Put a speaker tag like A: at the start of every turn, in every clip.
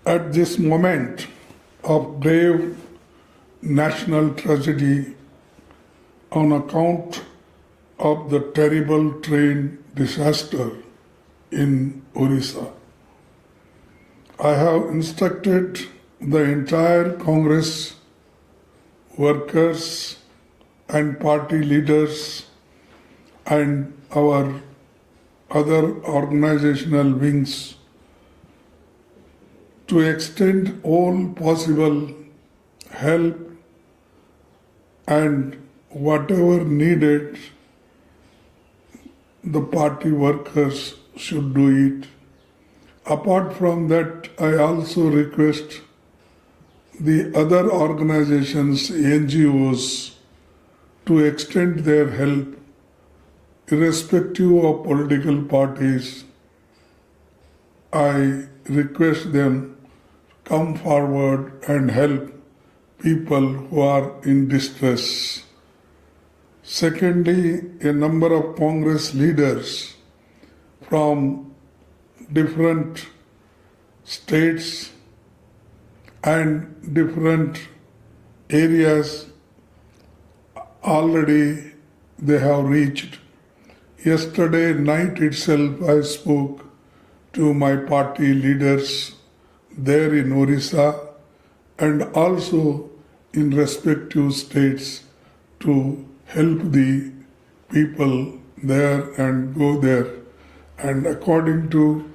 A: At this moment of grave national tragedy on account of the terrible train disaster in Odisha, I have instructed the entire Congress workers and party leaders and our other organizational wings to extend all possible help and whatever needed, the party workers should do it. Apart from that, I also request the other organizations, NGOs, to extend their help irrespective of political parties. I request them come forward and help people who are in distress. Secondly, a number of Congress leaders from different states and different areas already they have reached. Yesterday night itself I spoke to my party leaders there in Odisha and also in respective states to help the people there and go there. And according to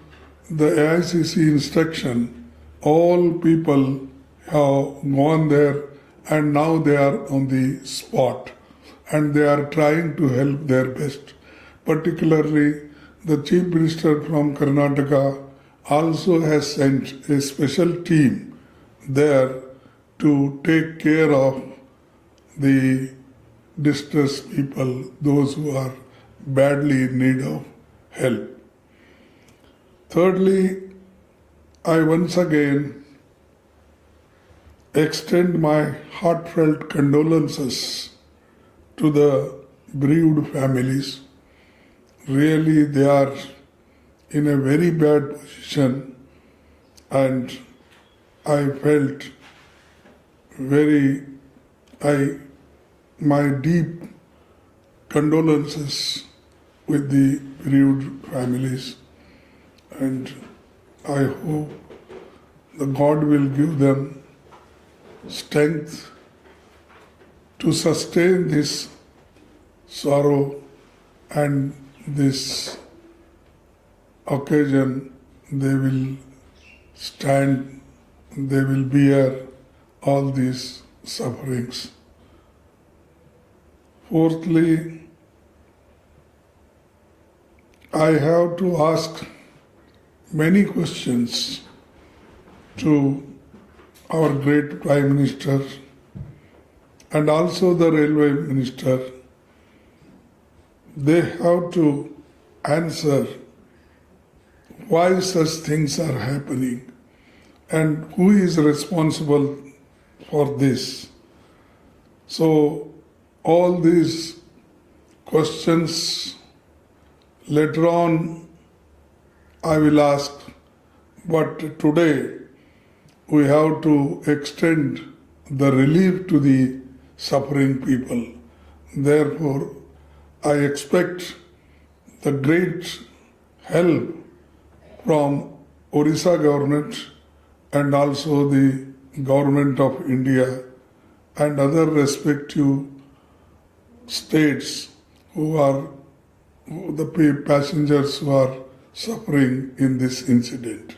A: the AICC instruction, all people have gone there and now they are on the spot and they are trying to help their best. Particularly, the Chief Minister from Karnataka also has sent a special team there to take care of the distressed people, those who are badly in need of help. Thirdly, I once again extend my heartfelt condolences to the bereaved families. Really, they are in a very bad position, and I felt my deep condolences with the bereaved families, and I hope the God will give them strength to sustain this sorrow and this occasion. They will stand, they will bear all these sufferings. Fourthly, I have to ask many questions to our great Prime Minister and also the Railway Minister. They have to answer why such things are happening and who is responsible for this. So all these questions later on I will ask, but today we have to extend the relief to the suffering people. Therefore, I expect the great help from Odisha government and also the government of India and other respective states who are the passengers who are suffering in this incident.